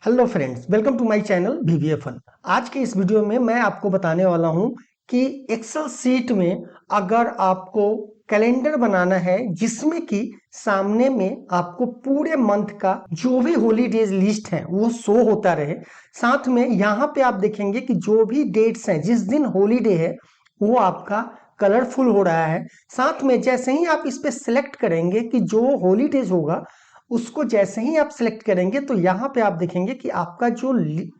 Hello friends, welcome to my channel VVFN। आज के इस वीडियो में मैं आपको बताने वाला हूं कि एक्सेल सीट में अगर आपको कैलेंडर बनाना है जिसमें कि सामने में आपको पूरे मंथ का जो भी हॉलीडेज लिस्ट है वो शो होता रहे। साथ में यहाँ पे आप देखेंगे कि जो भी डेट्स हैं जिस दिन हॉलीडे है वो आपका कलरफुल हो रहा है। साथ में जैसे ही आप इस पे सिलेक्ट करेंगे कि जो हॉलीडेज होगा उसको जैसे ही आप सिलेक्ट करेंगे तो यहाँ पे आप देखेंगे कि आपका जो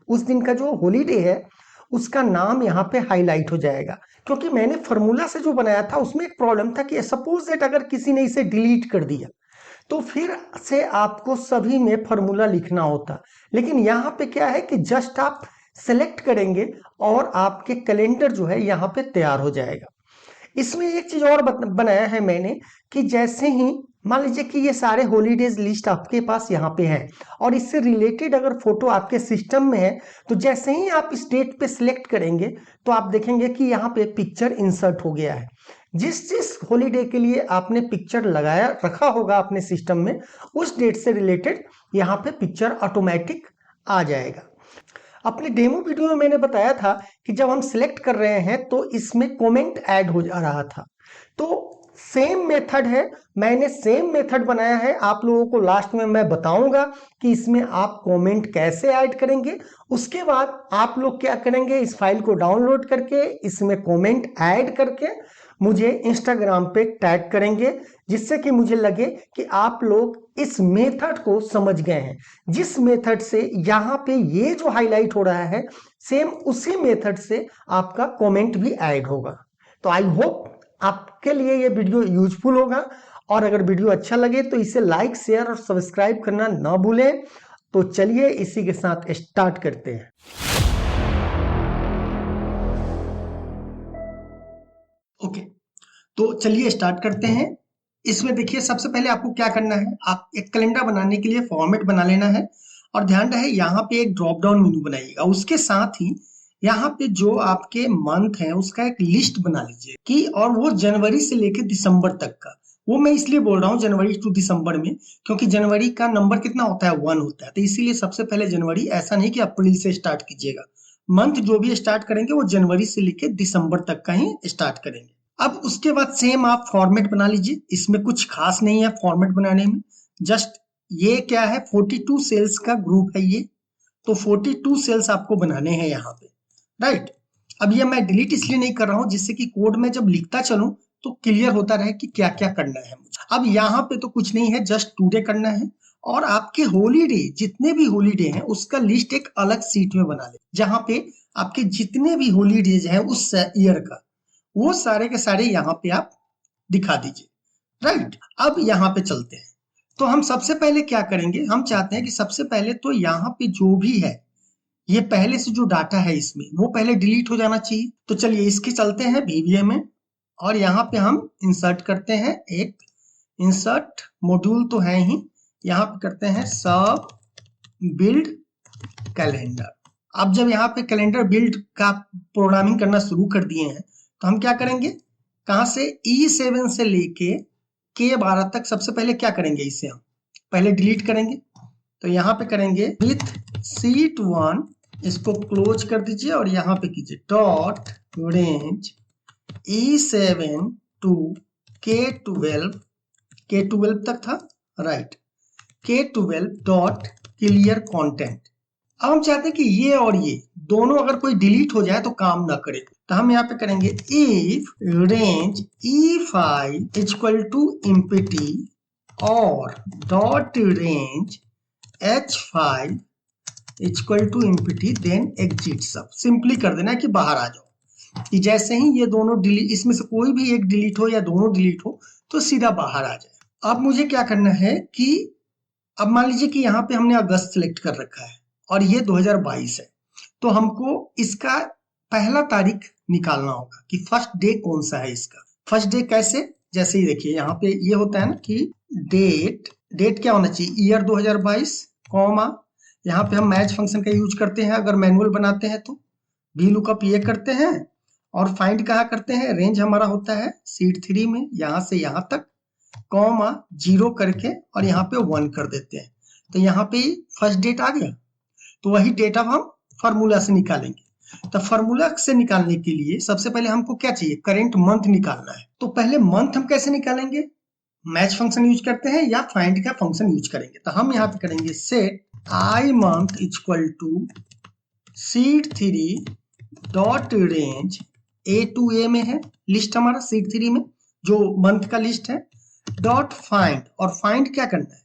उस दिन का जो हॉलीडे है उसका नाम यहाँ पे हाईलाइट हो जाएगा। क्योंकि मैंने फॉर्मूला से जो बनाया था उसमें एक प्रॉब्लम था कि सपोज दैट अगर किसी ने इसे डिलीट कर दिया तो फिर से आपको सभी में फॉर्मूला लिखना होता। लेकिन यहाँ पे क्या है कि जस्ट आप सेलेक्ट करेंगे और आपके कैलेंडर जो है यहाँ पे तैयार हो जाएगा। इसमें एक चीज और बनाया है मैंने कि जैसे ही मान लीजिए कि ये सारे हॉलीडेज लिस्ट आपके पास यहाँ पे है और इससे रिलेटेड अगर फोटो आपके सिस्टम में है तो जैसे ही आप इस डेट पे सिलेक्ट करेंगे तो आप देखेंगे कि यहाँ पे पिक्चर इंसर्ट हो गया है। जिस जिस हॉलीडे के लिए आपने पिक्चर लगाया रखा होगा अपने सिस्टम में उस डेट से रिलेटेड यहाँ पे पिक्चर ऑटोमेटिक आ जाएगा। अपने डेमो वीडियो में मैंने बताया था कि जब हम सिलेक्ट कर रहे हैं तो इसमें कमेंट ऐड हो जा रहा था। तो सेम मेथड है, मैंने सेम मेथड बनाया है। आप लोगों को लास्ट में मैं बताऊंगा कि इसमें आप कमेंट कैसे ऐड करेंगे। उसके बाद आप लोग क्या करेंगे, इस फाइल को डाउनलोड करके इसमें कमेंट ऐड करके मुझे इंस्टाग्राम पे टैग करेंगे जिससे कि मुझे लगे कि आप लोग इस मेथड को समझ गए हैं। जिस मेथड से यहाँ पे ये जो हाईलाइट हो रहा है सेम उसी मेथड से आपका कमेंट भी ऐड होगा। तो आई होप आपके लिए ये वीडियो यूजफुल होगा और अगर वीडियो अच्छा लगे तो इसे लाइक शेयर और सब्सक्राइब करना ना भूलें। तो चलिए इसी के साथ स्टार्ट करते हैं। ओके, तो चलिए स्टार्ट करते हैं। इसमें देखिए सबसे पहले आपको क्या करना है, आप एक कैलेंडर बनाने के लिए फॉर्मेट बना लेना है और ध्यान रहे यहाँ पे एक ड्रॉप डाउन मेन्यू बनाइएगा। उसके साथ ही यहाँ पे जो आपके मंथ है उसका एक लिस्ट बना लीजिए कि और वो जनवरी से लेकर दिसंबर तक का। वो मैं इसलिए बोल रहा हूँ जनवरी टू दिसंबर में क्योंकि जनवरी का नंबर कितना होता है, 1 होता है। तो इसीलिए सबसे पहले जनवरी, ऐसा नहीं कि अप्रैल से स्टार्ट कीजिएगा। मंथ जो भी स्टार्ट करेंगे वो जनवरी से लेकर दिसंबर तक का ही स्टार्ट करेंगे। अब उसके बाद सेम आप फॉर्मेट बना लीजिए। इसमें कुछ खास नहीं है फॉर्मेट बनाने में, जस्ट ये क्या है 42 सेल्स का ग्रुप है ये। तो 42 सेल्स आपको बनाने हैं यहाँ पे, राइट। अब ये मैं डिलीट इसलिए नहीं कर रहा हूँ जिससे कि कोड में जब लिखता चलूं तो क्लियर होता रहे कि क्या क्या करना है मुझे। अब यहाँ पे तो कुछ नहीं है, जस्ट टुडे करना है और आपके हॉलीडे जितने भी हॉलीडे हैं उसका लिस्ट एक अलग सीट में बना ले जहाँ पे आपके जितने भी हॉलीडेज हैं उस ईयर का वो सारे के सारे यहाँ पे आप दिखा दीजिए, राइट। अब यहाँ पे चलते हैं। तो हम सबसे पहले क्या करेंगे, हम चाहते हैं कि सबसे पहले तो यहाँ पे जो भी है ये पहले से जो डाटा है इसमें वो पहले डिलीट हो जाना चाहिए। तो चलिए इसके चलते हैं VBA में और यहाँ पे हम इंसर्ट करते हैं एक इंसर्ट मॉड्यूल तो है ही, यहाँ पे करते हैं सब बिल्ड कैलेंडर। अब जब यहाँ पे कैलेंडर बिल्ड का प्रोग्रामिंग करना शुरू कर दिए हैं तो हम क्या करेंगे, कहां से E7 से लेके K12 तक सबसे पहले क्या करेंगे, इसे हम पहले डिलीट करेंगे। तो यहाँ पे करेंगे विथ सीट 1, इसको क्लोज कर दीजिए और यहाँ पे कीजिए dot range E7 to K12 तक था, right. K12 dot clear content. अब हम चाहते हैं कि ये और ये दोनों अगर कोई डिलीट हो जाए तो काम ना करे। तो हम यहाँ पे करेंगे if range E5 equal to empty और dot range H5 equal to empty then exit. सब सिंपली कर देना है कि बाहर आ जाओ, कि जैसे ही ये दोनों डिलीट, इसमें से कोई भी एक डिलीट हो या दोनों डिलीट हो तो सीधा बाहर आ जाए। अब मुझे क्या करना है कि अब मान लीजिए कि यहाँ पे हमने अगस्त सेलेक्ट कर रखा है और ये 2022 है, तो हमको इसका पहला तारीख निकालना होगा कि फर्स्ट डे कौन सा है इसका। फर्स्ट डे कैसे, जैसे ही देखिए यहाँ पे ये होता है ना कि डेट क्या होना चाहिए, ईयर 2022 कॉमा, यहाँ पे हम मैच फंक्शन का यूज करते हैं अगर मैनुअल बनाते हैं तो वी लुकअप ये करते हैं और फाइंड कहाँ करते हैं, रेंज हमारा होता है सीट 3 में यहाँ से यहाँ तक कॉमा 0 करके और यहाँ पे 1 कर देते हैं। तो यहाँ पे फर्स्ट डेट आ गया। तो वही डेट अब हम फॉर्मूला से निकालेंगे। तो फॉर्मूला से निकालने के लिए सबसे पहले हमको क्या चाहिए, करंट मंथ निकालना है। तो पहले मंथ हम कैसे निकालेंगे, मैच फंक्शन यूज करते हैं या फाइंड का फंक्शन यूज करेंगे। तो हम यहाँ पे करेंगे set I month equal to sheet 3 dot range A two A में है लिस्ट हमारा शीट 3 में जो मंथ का लिस्ट है, डॉट फाइंड, और फाइंड क्या करना है,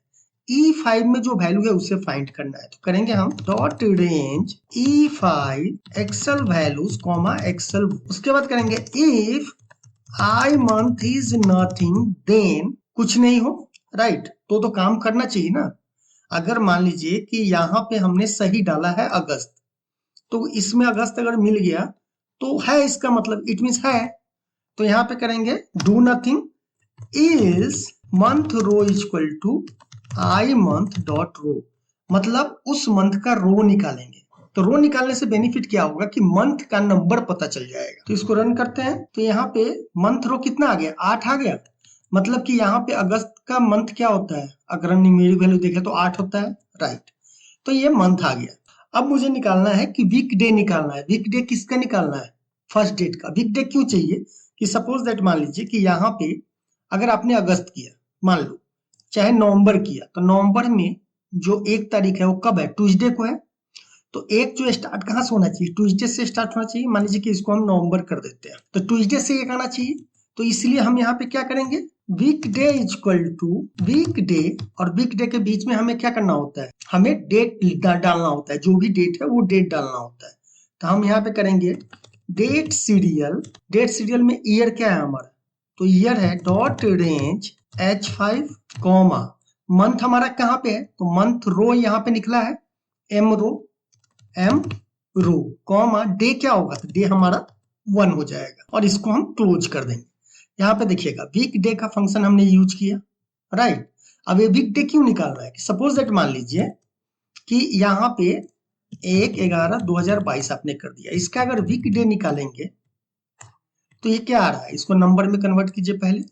E5 में जो वैल्यू है उसे फाइंड करना है। तो करेंगे हम dot range E5 excel values comma excel, उसके बाद करेंगे if I month is nothing then कुछ नहीं हो, राइट। तो काम करना चाहिए ना। अगर मान लीजिए कि यहाँ पे हमने सही डाला है अगस्त, तो इसमें अगस्त अगर मिल गया तो है, इसका मतलब इट मीन्स है। तो यहाँ पे करेंगे do nothing is month row equal to I month dot row, मतलब उस मंथ का रो निकालेंगे। तो रो निकालने से बेनिफिट क्या होगा कि मंथ का नंबर पता चल जाएगा। तो इसको रन करते हैं, तो यहाँ पे मंथ रो कितना आ गया, 8 आ गया। मतलब कि यहाँ पे अगस्त का मंथ क्या होता है, अगर हम न्यूमेरिक वैल्यू देखें तो 8 होता है, राइट। तो ये मंथ आ गया। अब मुझे निकालना है कि वीक डे निकालना है। वीक डे किसका निकालना है, फर्स्ट डेट का। वीक डे क्यों चाहिए कि सपोज दैट मान लीजिए कि यहाँ पे अगर आपने अगस्त किया, मान लो चाहे नवंबर किया, तो नवंबर में जो 1 तारीख है वो कब है, ट्यूसडे को है। तो एक जो स्टार्ट कहाँ से होना चाहिए, ट्यूसडे से स्टार्ट होना चाहिए। मान लीजिए कि इसको हम नवंबर कर देते हैं, तो ट्यूसडे से एक आना चाहिए। तो इसलिए हम यहाँ पे क्या करेंगे, week day equal to week day, और वीक डे के बीच में हमें क्या करना होता है, हमें डेट डालना होता है। जो भी डेट है वो डेट डालना होता है। तो हम यहाँ पे करेंगे डेट सीरियल, डेट सीरियल में ईयर क्या है हमारा, तो ईयर है dot range H5 comma month हमारा कहाँ पे है, तो मंथ रो यहाँ पे निकला है एम रो कॉमा डे क्या होगा, तो डे हमारा 1 हो जाएगा, और इसको हम क्लोज कर देंगे। यहाँ पे देखिएगा वीक डे का फंक्शन हमने यूज किया, राइट। अब ये वीक डे क्यों निकालना है कि सपोज दैट मान लीजिए कि यहाँ पे 1/11/2022 आपने कर दिया, इसका अगर वीक डे निकालेंगे तो ये क्या आ रहा है, इसको नंबर में कन्वर्ट कीजिए। पहले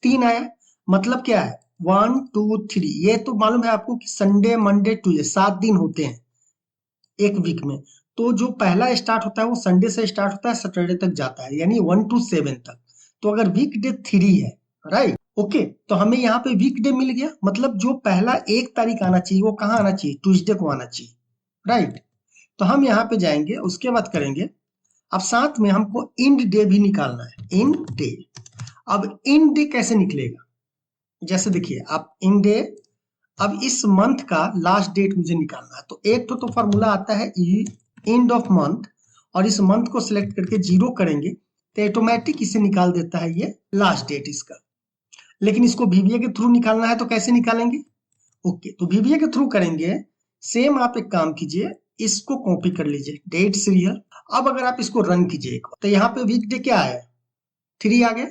3 आया, मतलब क्या है 1 2 3। ये तो मालूम है आपको कि संडे मंडे ट्यूसडे 7 दिन होते हैं एक वीक में। तो जो पहला स्टार्ट होता है वो संडे से स्टार्ट होता है, सैटरडे तक जाता है, यानी 1 to 7 तक। तो अगर वीक डे 3 है, राइट, ओके, तो हमें यहाँ पे वीक डे मिल गया। मतलब जो पहला 1 तारीख आना चाहिए वो कहाँ आना चाहिए, ट्यूसडे को आना चाहिए, राइट। तो हम यहाँ पे जाएंगे, उसके बाद करेंगे, अब साथ में हमको इंड डे भी निकालना है, इंड डे। अब इंड डे कैसे निकलेगा, जैसे देखिए आप इंड डे, अब इस मंथ का लास्ट डेट मुझे निकालना है। तो एक तो फॉर्मूला आता है एंड ऑफ मंथ, और इस मंथ को सिलेक्ट करके 0 करेंगे तो ऑटोमेटिक इसे निकाल देता है ये लास्ट डेट इसका। लेकिन इसको VBA के थ्रू निकालना है, तो कैसे निकालेंगे, ओके, तो VBA के थ्रू करेंगे। सेम आप एक काम कीजिए, इसको कॉपी कर लीजिए डेट सीरियल। अब अगर आप इसको रन कीजिए तो यहाँ पे वीक डे क्या है, 3 आ गया,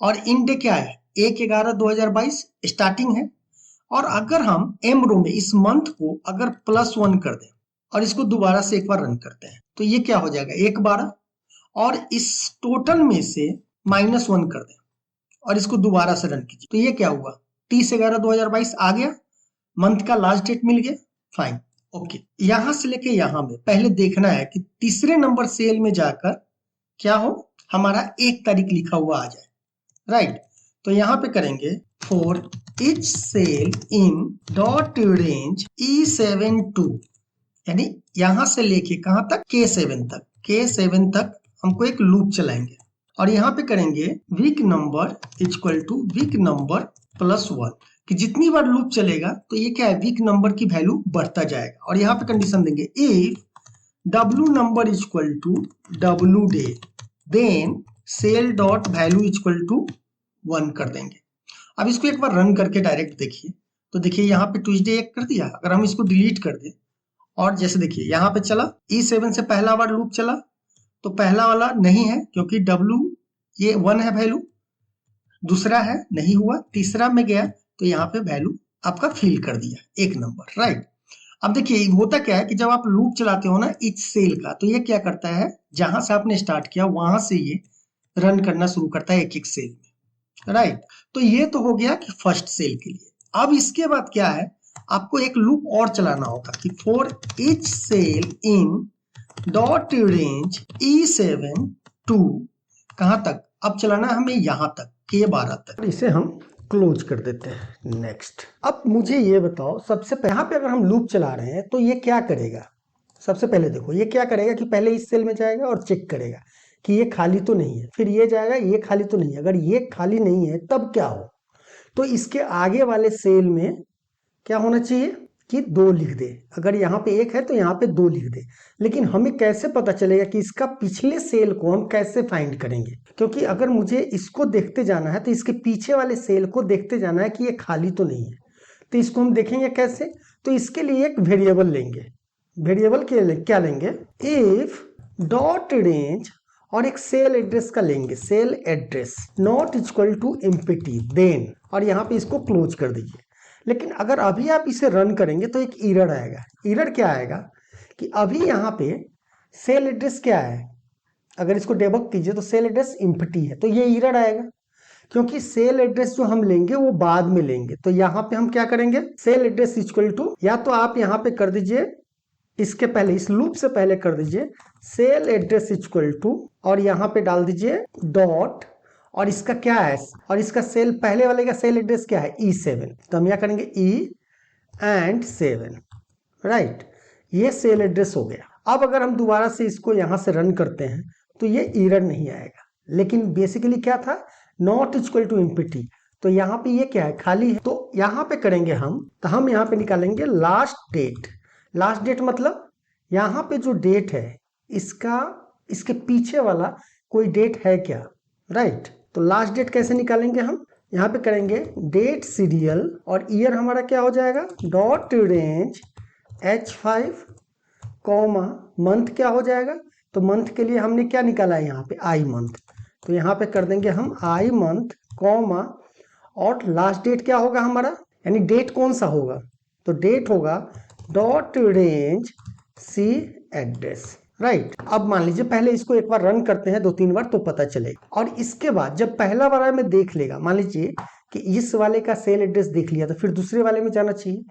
और इन डे क्या है 1/11/2022 स्टार्टिंग है। और अगर हम एम रो में इस मंथ को अगर +1 कर दें और इसको दोबारा से एक बार रन करते हैं, तो ये क्या हो जाएगा 1/12, और इस टोटल में से -1 कर दें और इसको दोबारा से रन कीजिए, तो ये क्या हुआ 30/11/2022 आ गया, मंथ का लास्ट डेट मिल गया, फाइन, ओके। यहां से लेके यहां में पहले देखना है कि तीसरे नंबर सेल में जाकर क्या हो, हमारा 1 तारीख लिखा हुआ आ जाए, राइट। तो यहाँ पे करेंगे for each cell in dot range E7 यानी यहां से लेके कहां तक K7 तक हमको एक लूप चलाएंगे, और यहाँ पे करेंगे week number equal to week number +1, कि जितनी बार लूप चलेगा तो ये क्या है वीक नंबर की वैल्यू बढ़ता जाएगा। और यहाँ पे कंडीशन देंगे if W number equal to W day then cell dot value equal to 1 कर देंगे। अब इसको एक बार रन करके डायरेक्ट देखिए, तो देखिए यहाँ पे ट्यूसडे 1 कर दिया। अगर हम इसको डिलीट कर दें और जैसे देखिए यहाँ पे चला E7 से पहला बार लूप चला, तो पहला वाला नहीं है क्योंकि W ये 1 है वैल्यू, दूसरा है नहीं हुआ, तीसरा में गया तो यहाँ पे वैल्यू आपका फिल कर दिया 1 नंबर, राइट। अब देखिए होता क्या है कि जब आप लूप चलाते हो ना इच सेल का, तो ये क्या करता है जहां से आपने स्टार्ट किया वहां से ये रन करना शुरू करता है एक सेल में, राइट। तो ये तो हो गया कि फर्स्ट सेल के लिए। अब इसके बाद क्या है, आपको एक लूप और चलाना होगा कि for each cell in dot range E7 to कहां तक, अब चलाना हमें यहां तक K12 तक। इसे हम क्लोज कर देते हैं। नेक्स्ट, अब मुझे ये बताओ सबसे पहले यहाँ पे अगर हम लूप चला रहे हैं तो ये क्या करेगा। सबसे पहले देखो ये क्या करेगा कि पहले इस सेल में जाएगा और चेक करेगा कि ये खाली तो नहीं है, फिर ये जाएगा ये खाली तो नहीं है। अगर ये खाली नहीं है तब क्या हो, तो इसके आगे वाले सेल में क्या होना चाहिए कि 2 लिख दे। अगर यहाँ पे 1 है तो यहाँ पे 2 लिख दे। लेकिन हमें कैसे पता चलेगा कि इसका पिछले सेल को हम कैसे फाइंड करेंगे, क्योंकि अगर मुझे इसको देखते जाना है तो इसके पीछे वाले सेल को देखते जाना है कि ये खाली तो नहीं है। तो इसको हम देखेंगे कैसे, तो इसके लिए एक वेरिएबल लेंगे। वेरिएबल क्या लेंगे, इफ डॉट रेंज और एक सेल एड्रेस का लेंगे, cell address not equal to empty then, और यहाँ पे इसको क्लोज कर दीजिए। लेकिन अगर अभी आप इसे रन करेंगे तो एक एरर आएगा। एरर क्या आएगा कि अभी यहाँ पे सेल एड्रेस क्या है, अगर इसको डेबग कीजिए तो सेल एड्रेस एम्प्टी है, तो ये एरर आएगा क्योंकि सेल एड्रेस जो हम लेंगे वो बाद में लेंगे। तो यहाँ पे हम क्या करेंगे, सेल एड्रेस इक्वल टू, या तो आप यहाँ पे कर दीजिए इसके पहले, इस लूप से पहले कर दीजिए सेल एड्रेस इक्वल टू, और यहाँ पे डाल दीजिए डॉट, और इसका क्या है, और इसका सेल पहले वाले का सेल एड्रेस क्या है E7, तो हम यहाँ करेंगे E7, राइट। ये सेल एड्रेस हो गया। अब अगर हम दोबारा से इसको यहाँ से रन करते हैं तो ये एरर नहीं आएगा, लेकिन बेसिकली क्या था, नॉट इक्वल टू एम्प्टी, तो यहाँ पे ये क्या है, खाली है। तो यहाँ पे करेंगे हम, तो हम यहाँ पे निकालेंगे लास्ट डेट। लास्ट डेट मतलब यहाँ पे जो डेट है इसका, इसके पीछे वाला कोई डेट है क्या, राइट। तो लास्ट डेट कैसे निकालेंगे हम, यहाँ पे करेंगे डेट सीरियल, और ईयर हमारा क्या हो जाएगा, dot range H5 comma month क्या हो जाएगा, तो मंथ के लिए हमने क्या निकाला है यहाँ पे I मंथ, तो यहाँ पे कर देंगे हम I मंथ कॉमा, और लास्ट डेट क्या होगा हमारा, यानी डेट कौन सा होगा, तो डेट होगा dot range C address, right. अब मान लीजिए पहले इसको एक बार रन करते हैं 2-3 बार तो पता चलेगा, और इसके बाद जब पहला वाला में देख लेगा, मान लीजिए कि इस वाले का सेल एड्रेस देख लिया तो फिर दूसरे वाले में जाना चाहिए।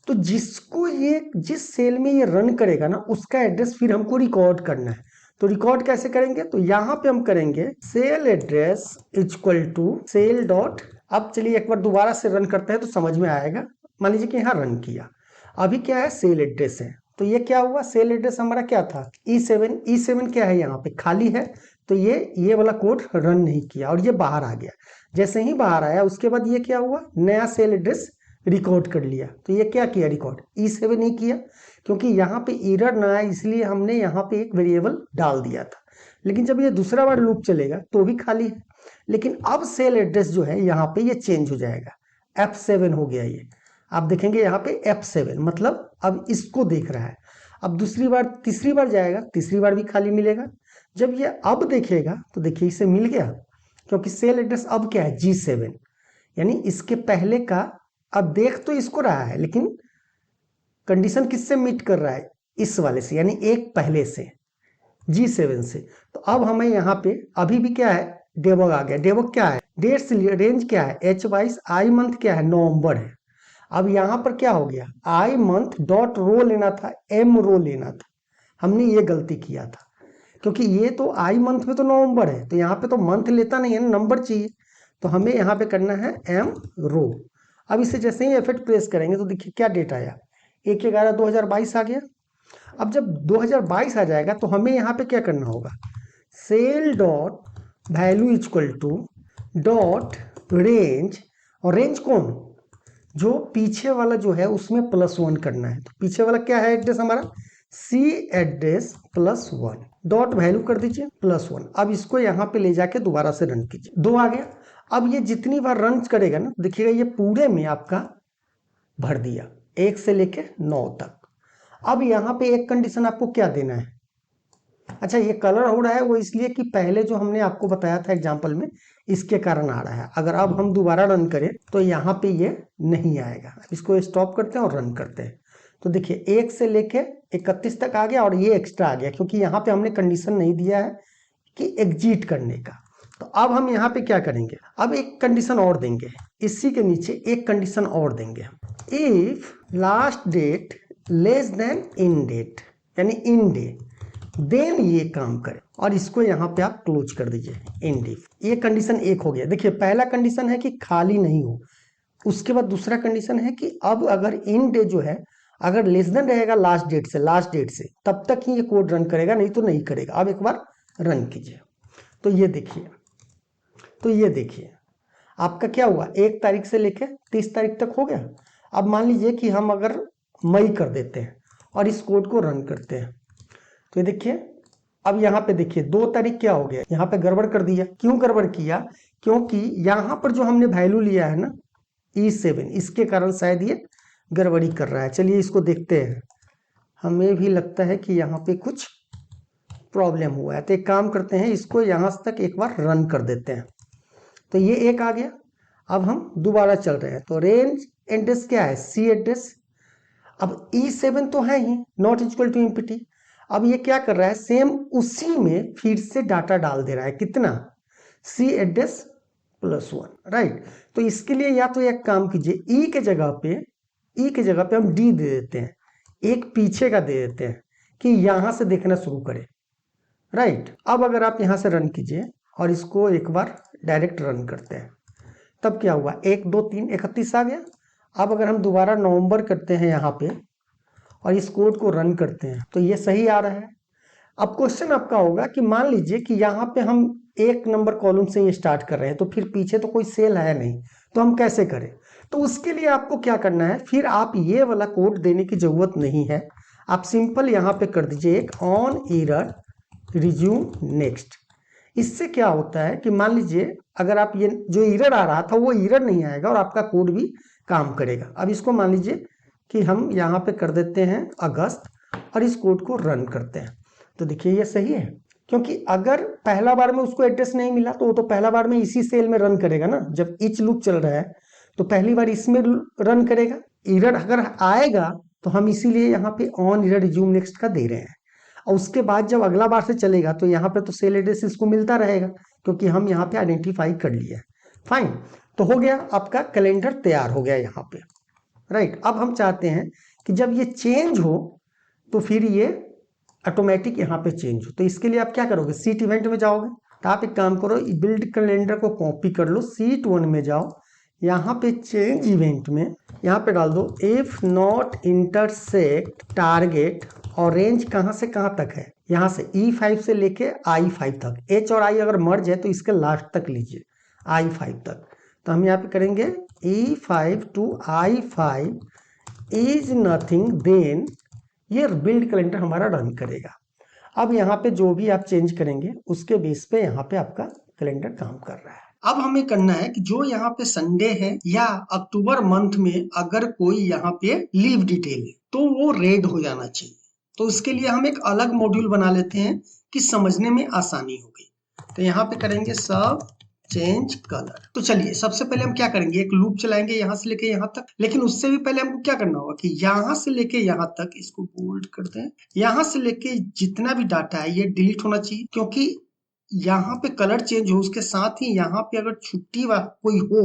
तो जिसको ये, जिस सेल में ये रन करेगा ना, उसका एड्रेस फिर हमको रिकॉर्ड करना है। तो रिकॉर्ड कैसे करेंगे, तो यहाँ पे हम करेंगे cell address equal to cell dot, अब चलिए एक बार दोबारा से रन करते हैं तो समझ में आएगा। मान लीजिए कि यहाँ रन किया, अभी क्या है, सेल एड्रेस है, तो ये क्या हुआ, सेल एड्रेस हमारा क्या था E7 क्या है, यहाँ पे खाली है, तो ये वाला कोड रन नहीं किया और ये बाहर आ गया। जैसे ही बाहर आया उसके बाद ये क्या हुआ, नया सेल एड्रेस रिकॉर्ड कर लिया। तो ये क्या किया, रिकॉर्ड E7 नहीं किया, क्योंकि यहाँ पे एरर ना आए इसलिए हमने यहाँ पे एक वेरिएबल डाल दिया था। लेकिन जब ये दूसरा बार लूप चलेगा तो भी खाली है, लेकिन अब सेल एड्रेस जो है यहाँ पे ये चेंज हो जाएगा, F7 हो गया ये। आप देखेंगे यहाँ पे F7 मतलब अब इसको देख रहा है। अब दूसरी बार, तीसरी बार जाएगा, तीसरी बार भी खाली मिलेगा। जब ये अब देखेगा तो देखिए इसे मिल गया, क्योंकि सेल एड्रेस अब क्या है, G7, यानी इसके पहले का, अब देख तो इसको रहा है लेकिन कंडीशन किससे मीट कर रहा है, इस वाले से, यानी एक पहले से G7 से। तो अब हमें यहाँ पे अभी भी क्या है, डेबग आ गया। डेबग क्या है, डेट्स रेंज क्या है H22, I मंथ क्या है, नवंबर है। अब यहाँ पर क्या हो गया, I मंथ डॉट रो लेना था, M रो लेना था, हमने ये गलती किया था, क्योंकि ये तो I मंथ में तो नवंबर है, तो यहाँ पे तो मंथ लेता नहीं है, नंबर चाहिए, तो हमें यहाँ पे करना है M रो। अब इसे जैसे ही F8 प्रेस करेंगे तो देखिए क्या डेट आया, 1/11/2022 आ गया। अब जब 2022 आ जाएगा तो हमें यहाँ पे क्या करना होगा, cell dot value equal to dot range, और रेंज कौन, जो पीछे वाला जो है उसमें +1 करना है। तो पीछे वाला क्या है एड्रेस हमारा, C एड्रेस +1, डॉट वैल्यू कर दीजिए +1। अब इसको यहाँ पे ले जाके दोबारा से रन कीजिए, 2 आ गया। अब ये जितनी बार रन करेगा ना, देखिएगा ये पूरे में आपका भर दिया 1 से लेके 9 तक। अब यहाँ पे एक कंडीशन आपको क्या देना है, अच्छा ये कलर हो रहा है वो इसलिए कि पहले जो हमने आपको बताया था एग्जाम्पल में, इसके कारण आ रहा है। अगर अब हम दोबारा रन करें तो यहाँ पे ये नहीं आएगा। इसको स्टॉप करते हैं और रन करते हैं, तो देखिए 1 से लेके 31 तक आ गया, और ये एक्स्ट्रा आ गया क्योंकि यहाँ पे हमने कंडीशन नहीं दिया है कि एग्जिट करने का। तो अब हम यहाँ पे क्या करेंगे, अब एक कंडीशन और देंगे, इसी के नीचे एक कंडीशन और देंगे, if last date less than in date, यानी इन डे, देन ये काम करे। और इसको यहाँ पे आप क्लोज कर दीजिए इन इफ। ये कंडीशन एक हो गया। देखिए पहला कंडीशन है कि खाली नहीं हो, उसके बाद दूसरा कंडीशन है कि अब अगर इन डे जो है अगर लेस देन रहेगा लास्ट डेट से तब तक ही ये कोड रन करेगा, नहीं तो नहीं करेगा। अब एक बार रन कीजिए तो ये देखिए आपका क्या हुआ, 1 तारीख से लेके 30 तारीख तक हो गया। अब मान लीजिए कि हम अगर मई कर देते हैं और इस कोड को रन करते हैं तो ये देखिए अब यहाँ पे देखिए 2 तारीख क्या हो गया, यहाँ पे गड़बड़ कर दिया। क्यों गड़बड़ किया? क्योंकि यहाँ पर जो हमने वैल्यू लिया है ना E7, इसके कारण शायद ये गड़बड़ी कर रहा है। चलिए इसको देखते हैं, हमें भी लगता है कि यहाँ पे कुछ प्रॉब्लम हुआ है। तो एक काम करते हैं, इसको यहाँ तक एक बार रन कर देते हैं। तो ये एक आ गया। अब हम दोबारा चल रहे हैं तो रेंज एड्रेस क्या है, सी एड्रेस। अब E7 तो है ही नॉट इक्वल टू एम्प्टी। अब ये क्या कर रहा है, सेम उसी में फिर से डाटा डाल दे रहा है। कितना? सी एड्रेस +1, राइट। तो इसके लिए या तो एक काम कीजिए, ई के जगह पे हम डी दे देते हैं, एक पीछे का दे देते हैं कि यहां से देखना शुरू करे, राइट। अब अगर आप यहां से रन कीजिए और इसको एक बार डायरेक्ट रन करते हैं, तब क्या हुआ, 1 2 3 31 आ गया। अब अगर हम दोबारा नवंबर करते हैं यहाँ पे और इस कोड को रन करते हैं तो ये सही आ रहा है। अब क्वेश्चन आपका होगा कि मान लीजिए कि यहाँ पे हम 1 नंबर कॉलम से ये स्टार्ट कर रहे हैं तो फिर पीछे तो कोई सेल है नहीं, तो हम कैसे करें? तो उसके लिए आपको क्या करना है, फिर आप ये वाला कोड देने की जरूरत नहीं है। आप सिंपल यहाँ पे कर दीजिए एक ऑन एरर रिज्यूम नेक्स्ट। इससे क्या होता है कि मान लीजिए अगर आप ये जो एरर आ रहा था वो एरर नहीं आएगा और आपका कोड भी काम करेगा। अब इसको मान लीजिए कि हम यहाँ पे कर देते हैं अगस्त और इस कोड को रन करते हैं तो देखिए ये सही है। क्योंकि अगर पहला बार में उसको एड्रेस नहीं मिला तो वो तो पहला बार में इसी सेल में रन करेगा ना। जब ईच लूप चल रहा है तो पहली बार इसमें रन करेगा। एरर अगर आएगा तो हम इसीलिए यहाँ पे ऑन एरर रिज्यूम नेक्स्ट का दे रहे हैं। और उसके बाद जब अगला बार से चलेगा तो यहाँ पे तो सेल एड्रेस इसको मिलता रहेगा क्योंकि हम यहाँ पे आइडेंटिफाई कर लिया। फाइन, तो हो गया, आपका कैलेंडर तैयार हो गया यहाँ पे, राइट। अब हम चाहते हैं कि जब ये चेंज हो तो फिर ये ऑटोमेटिक यहाँ पे चेंज हो। तो इसके लिए आप क्या करोगे, सीट इवेंट में जाओगे। तो आप एक काम करो, बिल्ड कैलेंडर को कॉपी कर लो, सीट 1 में जाओ, यहाँ पे चेंज इवेंट में यहाँ पे डाल दो इफ नॉट इंटरसेक्ट टारगेट, और रेंज कहाँ से कहाँ तक है, यहाँ से E5 से लेके I5 तक। H और I अगर मर्ज है तो इसके लास्ट तक लीजिए, I5 तक। तो हम यहाँ पे करेंगे E5 to I5 is nothing, then ये बिल्ड कैलेंडर हमारा रन करेगा। अब यहाँ पे जो भी आप चेंज करेंगे उसके बेस पे यहाँ पे आपका कैलेंडर काम कर रहा है। अब हमें करना है कि जो यहाँ पे संडे है या अक्टूबर मंथ में अगर कोई यहाँ पे लीव डिटेल है तो वो रेड हो जाना चाहिए। तो इसके लिए हम एक अलग मॉड्यूल बना लेते हैं कि समझने में आसानी होगी। तो यहाँ पे करेंगे सब चेंज कलर। तो चलिए सबसे पहले हम क्या करेंगे, एक लूप चलाएंगे यहाँ से लेके यहाँ तक। लेकिन उससे भी पहले हमको क्या करना होगा कि यहाँ से लेके यहाँ तक, इसको बोल्ड करते हैं, यहाँ से लेके जितना भी डाटा है ये डिलीट होना चाहिए। क्योंकि यहाँ पे कलर चेंज हो उसके साथ ही यहाँ पे अगर छुट्टी कोई हो,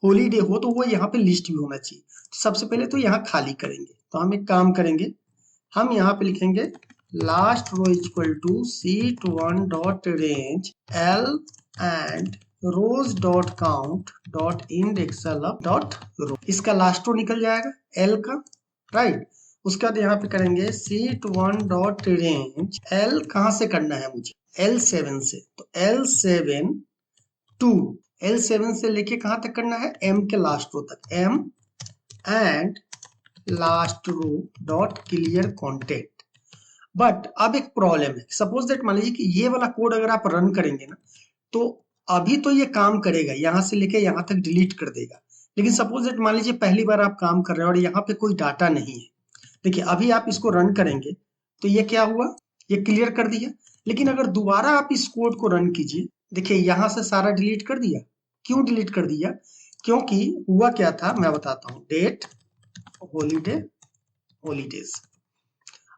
हॉलीडे हो, तो वो यहाँ पे लिस्ट भी होना चाहिए। तो सबसे पहले तो यहाँ खाली करेंगे। तो हम एक काम करेंगे, हम यहाँ पे लिखेंगे last row equal to sheet1 dot range L end rows dot count dot indexlf dot row. इसका लास्ट रो निकल जाएगा L का, राइट। उसके बाद यहाँ पे करेंगे sheet1 डॉट रेंज L कहाँ से करना है मुझे, L7 से। तो L7 से लेके कहाँ तक करना है, M के लास्ट रो तक, M and last row dot clear contact. But अब एक प्रॉब्लम है, सपोज दैट मान लीजिए कि ये वाला कोड अगर आप रन करेंगे ना तो अभी तो ये काम करेगा, यहाँ से लेके यहाँ तक डिलीट कर देगा। लेकिन सपोज दैट मान लीजिए पहली बार आप काम कर रहे हैं और यहाँ पे कोई डाटा नहीं है। देखिए अभी आप इसको रन करेंगे तो ये क्या हुआ, ये क्लियर कर दिया। लेकिन अगर दोबारा आप इस कोड को रन कीजिए, देखिए यहाँ से सारा डिलीट कर दिया। क्यों डिलीट कर दिया, क्योंकि हुआ क्या था मैं बताता हूँ, डेट हॉलीडेज।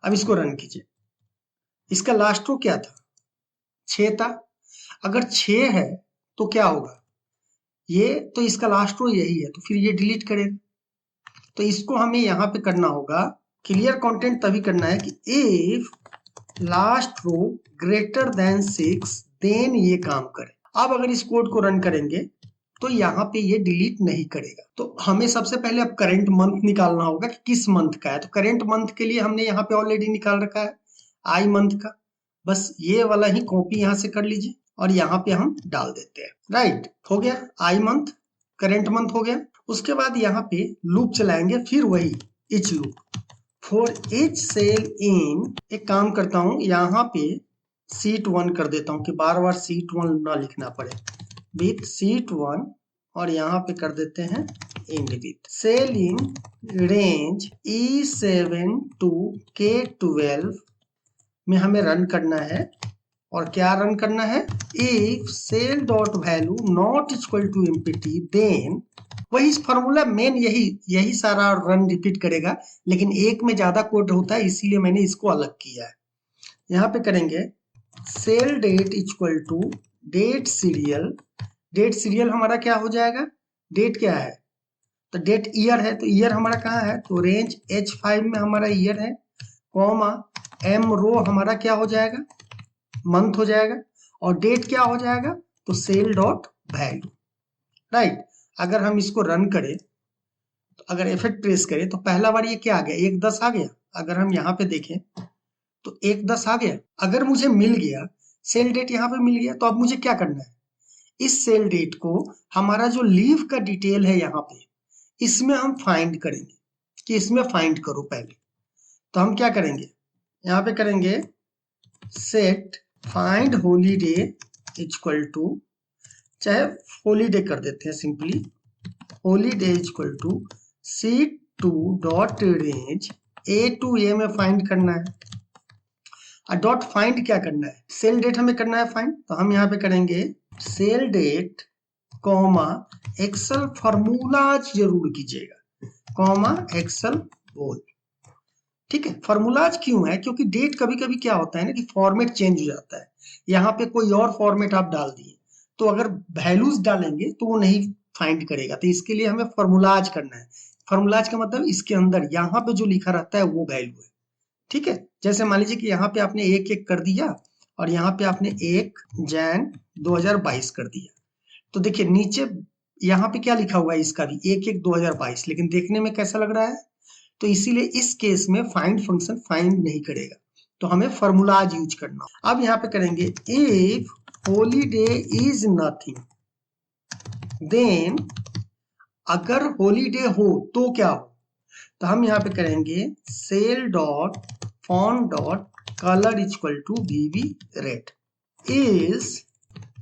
अब इसको रन कीजिए, इसका लास्ट रो क्या था, 6 था। अगर 6 है तो क्या होगा, ये तो इसका लास्ट रो यही है, तो फिर ये डिलीट करेगा। तो इसको हमें यहाँ पे करना होगा, क्लियर कंटेंट तभी करना है कि if last row greater than 6 then ये काम करे। अब अगर इस कोड को रन करेंगे तो यहाँ पे ये डिलीट नहीं करेगा। तो हमें सबसे पहले अब करंट मंथ निकालना होगा कि किस मंथ का है। तो करंट मंथ के लिए हमने यहाँ पे ऑलरेडी निकाल रखा है आई मंथ का, बस ये वाला ही कॉपी यहाँ से कर लीजिए और यहाँ पे हम डाल देते हैं। राइट, हो गया आई मंथ, करंट मंथ हो गया। उसके बाद यहाँ पे लूप चलाएंगे, फिर वही each loop for each cell in. एक काम करता हूं, यहाँ पे शीट 1 कर देता हूं कि बार बार शीट 1 ना लिखना पड़े, विथ शीट 1, और यहाँ पे कर देते हैं end with cell in range E7 to K12 में हमें रन करना है। और क्या रन करना है, if cell dot value not equal to empty then, वही फॉर्मूला मेन यही सारा रन रिपीट करेगा, लेकिन एक में ज्यादा कोड होता है इसीलिए मैंने इसको अलग किया है। यहाँ पे करेंगे cell date equal to date serial. Date serial हमारा क्या हो जाएगा, डेट क्या है तो डेट ईयर है, तो ईयर हमारा कहाँ है, तो रेंज H5 में हमारा ईयर है, कॉमा एम रो हमारा क्या हो जाएगा, मंथ हो जाएगा, और डेट क्या हो जाएगा, तो सेल डॉट वैल्यू। राइट, अगर हम इसको रन करें तो अगर इफेक्ट प्रेस करें तो पहला बार ये क्या आ गया, 110 आ गया। अगर हम यहाँ पे देखें तो 110 आ गया। अगर मुझे मिल गया सेल डेट, यहाँ पे मिल गया, तो अब मुझे क्या करना है, इस सेल डेट को हमारा जो लीव का डिटेल है यहाँ पे, इसमें हम फाइंड करेंगे कि इसमें फाइंड करो पहले। तो हम क्या करेंगे, यहाँ पे करेंगे set find holiday equal to, चाहे हॉलीडे कर देते हैं simply, holiday equal to C2 dot range A to A में फाइंड करना है। और डॉट फाइंड क्या करना है, सेल डेट हमें करना है फाइंड। तो हम यहाँ पे करेंगे cell date comma excel formulas जरूर कीजिएगा, कॉमा एक्सेल बोल। ठीक है, फॉर्मूलाज क्यों है, क्योंकि डेट कभी कभी क्या होता है ना कि फॉर्मेट चेंज हो जाता है, यहाँ पे कोई और फॉर्मेट आप डाल दिए, तो अगर वैल्यूज डालेंगे तो वो नहीं फाइंड करेगा। तो इसके लिए हमें फॉर्मूलाज करना है। फॉर्मूलाज का मतलब इसके अंदर यहाँ पे जो लिखा रहता है वो वैल्यू है। ठीक है, जैसे मान लीजिए कि यहाँ पे आपने 1-1 कर दिया और यहाँ पे आपने 1 जैन 2022 कर दिया, तो देखिए नीचे यहाँ पे क्या लिखा हुआ है, इसका भी 1-1 2022, लेकिन देखने में कैसा लग रहा है। तो इसीलिए इस केस में फाइंड फंक्शन फाइंड नहीं करेगा, तो हमें फॉर्मूलाज यूज करना। अब यहाँ पे करेंगे if holiday is nothing then, अगर हॉलीडे हो तो क्या हो, तो हम यहाँ पे करेंगे cell dot font dot colour equal to VV red is